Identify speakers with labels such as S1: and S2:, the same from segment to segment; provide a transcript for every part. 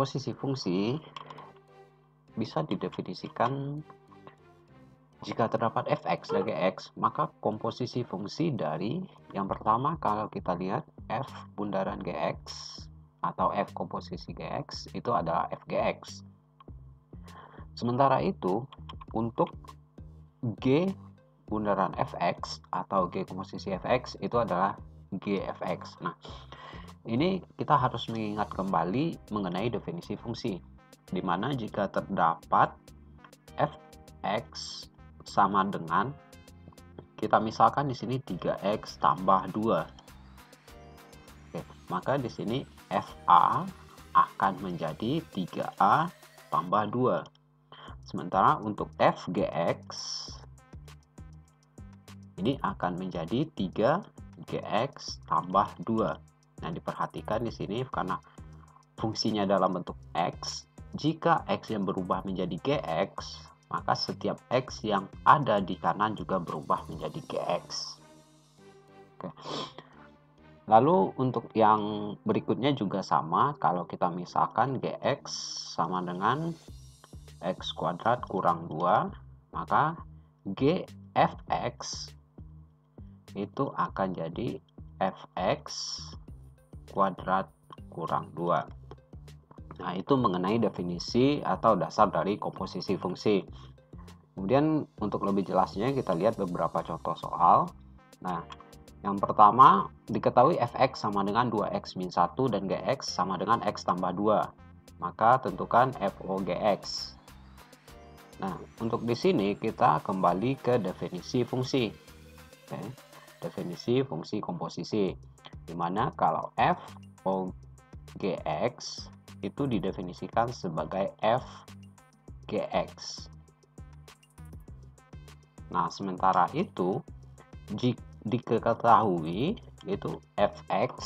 S1: komposisi fungsi bisa didefinisikan jika terdapat fx dan gx, maka komposisi fungsi dari yang pertama, kalau kita lihat f bundaran gx atau f komposisi gx itu adalah fgx. Sementara itu untuk g bundaran fx atau g komposisi fx itu adalah gfx. Nah, ini kita harus mengingat kembali mengenai definisi fungsi, di mana jika terdapat fx sama dengan, kita misalkan di sini 3x tambah 2. Oke, maka di sini fa akan menjadi 3a tambah 2. Sementara untuk fgx ini akan menjadi 3gx tambah 2. Nah, diperhatikan di sini karena fungsinya dalam bentuk x, jika x yang berubah menjadi gx, maka setiap x yang ada di kanan juga berubah menjadi gx. Oke. Lalu untuk yang berikutnya juga sama, kalau kita misalkan gx sama dengan x kuadrat kurang 2, maka gfx itu akan jadi fx kuadrat kurang 2. Nah, itu mengenai definisi atau dasar dari komposisi fungsi. Kemudian untuk lebih jelasnya kita lihat beberapa contoh soal. Nah, yang pertama diketahui fx sama dengan 2x min 1 dan gx sama dengan x tambah 2. Maka tentukan fogx. Nah, untuk di sini kita kembali ke definisi fungsi. Oke. Definisi fungsi komposisi, di mana kalau fogx itu didefinisikan sebagai fgx. Nah, sementara itu diketahui itu fx,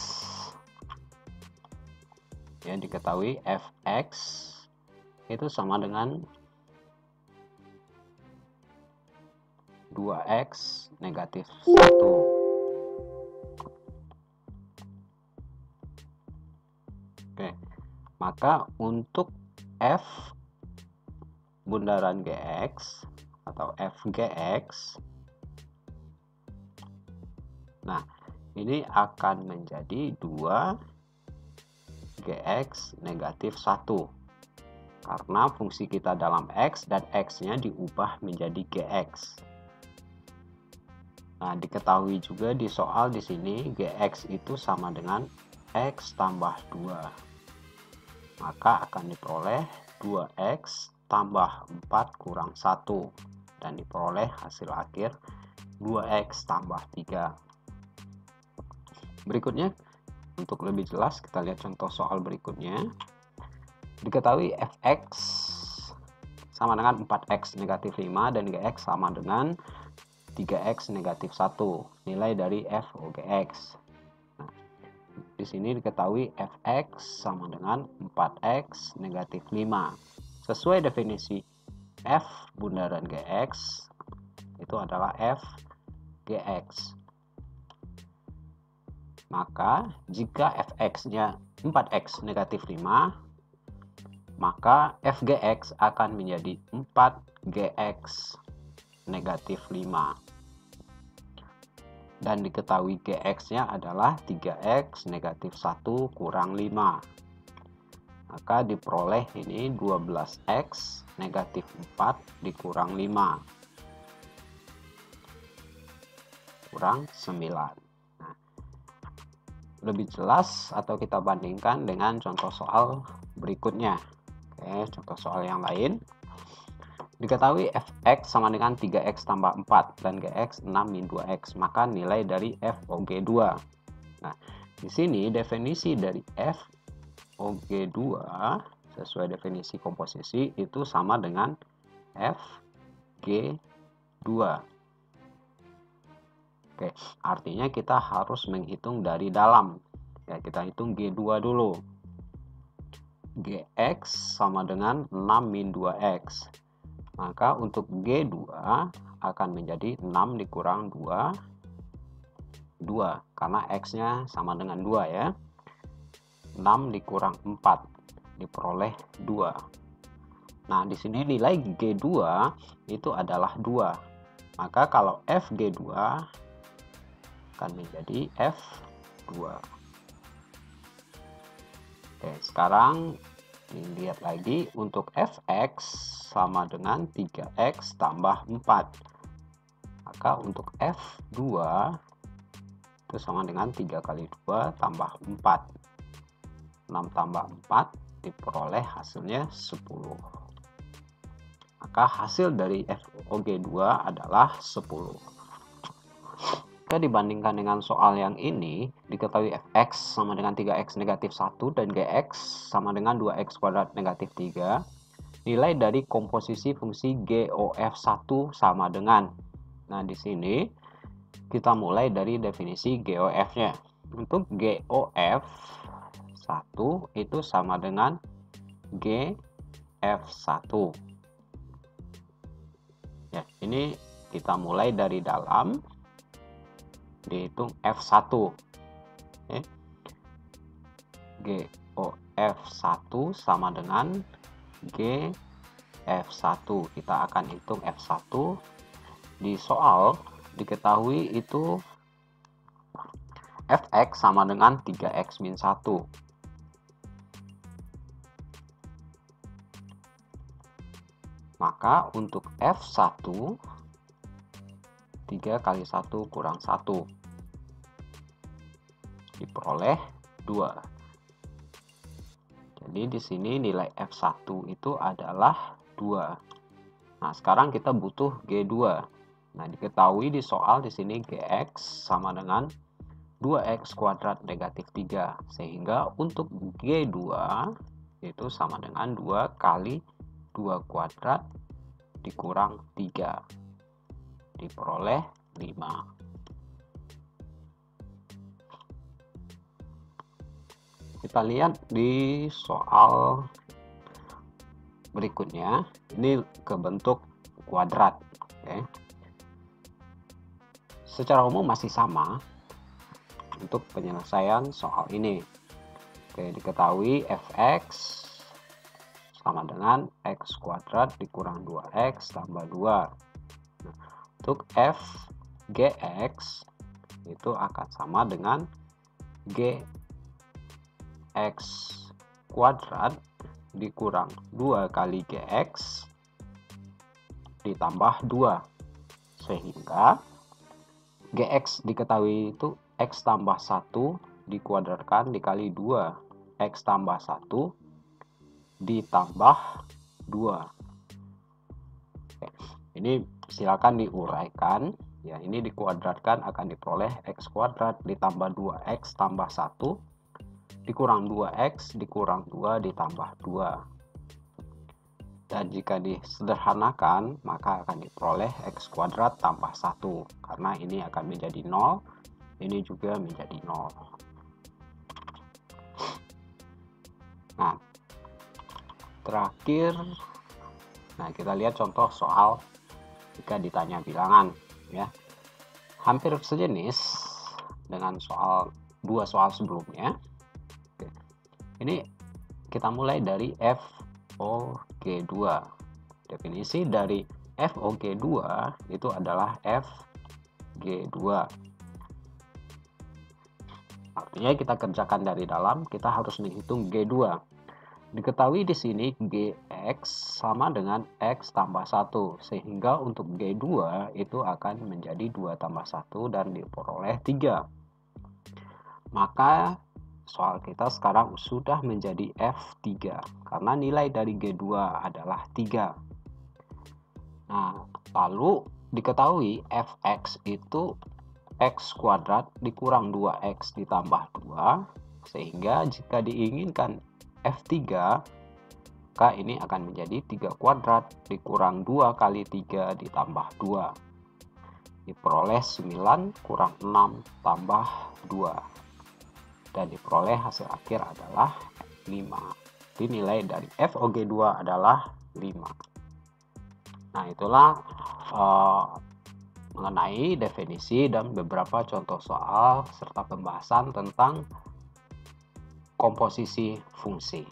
S1: ya, diketahui fx itu sama dengan 2x negatif 1. Oke, maka untuk f bundaran gx atau fgx, nah ini akan menjadi 2gx negatif 1 karena fungsi kita dalam x dan x-nya diubah menjadi gx. Nah, diketahui juga di soal di sini gx itu sama dengan x tambah 2. Maka akan diperoleh 2x tambah 4 kurang 1 dan diperoleh hasil akhir 2x tambah 3. Berikutnya, untuk lebih jelas kita lihat contoh soal berikutnya. Diketahui fx sama dengan 4x negatif 5 dan gx sama dengan 3x negatif 1, nilai dari fogx. Nah, di sini diketahui fx sama dengan 4x negatif 5. Sesuai definisi f bundaran gx itu adalah fgx. Maka jika fx-nya 4x negatif 5, maka fgx akan menjadi 4gx negatif 5. Dan diketahui gx-nya adalah 3x negatif 1 kurang 5. Maka diperoleh ini 12x negatif 4 dikurang 5. Kurang 9. Nah, lebih jelas atau kita bandingkan dengan contoh soal berikutnya. Oke, contoh soal yang lain. Diketahui fx sama dengan 3x tambah 4 dan gx 6 min 2x, maka nilai dari fog2. Nah, di sini definisi dari fog2 sesuai definisi komposisi itu sama dengan fg2. Oke, artinya kita harus menghitung dari dalam. Ya, kita hitung g2 dulu. Gx sama dengan 6 min 2x. Maka untuk G2 akan menjadi 6 dikurang 2, 2. Karena X-nya sama dengan 2 ya. 6 dikurang 4. diperoleh 2. Nah, di sini nilai G2 itu adalah 2. Maka kalau FG2 akan menjadi F2. Oke, sekarang lihat lagi untuk Fx sama dengan 3x tambah 4. Maka untuk F2 itu sama dengan 3 kali 2 tambah 4. 6 tambah 4 diperoleh hasilnya 10. Maka hasil dari FOG2 adalah 10. Jika dibandingkan dengan soal yang ini, diketahui Fx sama dengan 3x negatif 1 dan Gx sama dengan 2x kuadrat negatif 3. Nilai dari komposisi fungsi GOF1 sama dengan. Nah, di sini kita mulai dari definisi GOF-nya. Untuk GOF1 itu sama dengan GF1. Ya, ini kita mulai dari dalam, dihitung F1. Ya. GOF1 sama dengan GF1. Kita akan hitung F1. Di soal diketahui itu Fx sama dengan 3x min 1. Maka untuk F1 3 kali 1 kurang 1 diperoleh 2. Jadi di sini nilai F1 itu adalah 2. Nah, sekarang kita butuh G2. Nah, diketahui di soal di sini Gx sama dengan 2x kuadrat negatif 3. Sehingga untuk G2 itu sama dengan 2 kali 2 kuadrat dikurang 3. Diperoleh 5. Kita lihat di soal berikutnya. Ini ke bentuk kuadrat. Oke. Secara umum masih sama untuk penyelesaian soal ini. Oke, diketahui Fx sama dengan x kuadrat dikurang 2x tambah 2. Nah, untuk Fgx itu akan sama dengan Gx kuadrat dikurang 2 kali Gx ditambah 2. Sehingga Gx diketahui itu x tambah 1 dikuadratkan dikali 2. X tambah 1 ditambah 2. Oke. Ini silakan diuraikan. Ya, ini dikuadratkan akan diperoleh x kuadrat ditambah 2x tambah 1 dikurang 2x dikurang 2 ditambah 2. Dan jika disederhanakan maka akan diperoleh x kuadrat tambah 1. Karena ini akan menjadi 0. Ini juga menjadi 0. Nah, terakhir, nah kita lihat contoh soal jika ditanya bilangan, ya. Hampir sejenis dengan dua soal sebelumnya. Oke. Ini kita mulai dari FOG2. Definisi dari FOG2 itu adalah FG2. Artinya kita kerjakan dari dalam, kita harus menghitung G2. Diketahui di sini Gx sama dengan x tambah 1. Sehingga untuk G2 itu akan menjadi 2 tambah 1 dan diperoleh 3. Maka soal kita sekarang sudah menjadi F3. Karena nilai dari G2 adalah 3. Nah, lalu diketahui Fx itu x kuadrat dikurang 2x ditambah 2. Sehingga jika diinginkan F3, maka ini akan menjadi 3 kuadrat dikurang 2 kali 3 ditambah 2. Diperoleh 9 kurang 6 tambah 2. Dan diperoleh hasil akhir adalah 5. Jadi nilai dari FOG2 adalah 5. Nah, itulah mengenai definisi dan beberapa contoh soal serta pembahasan tentang komposisi fungsi.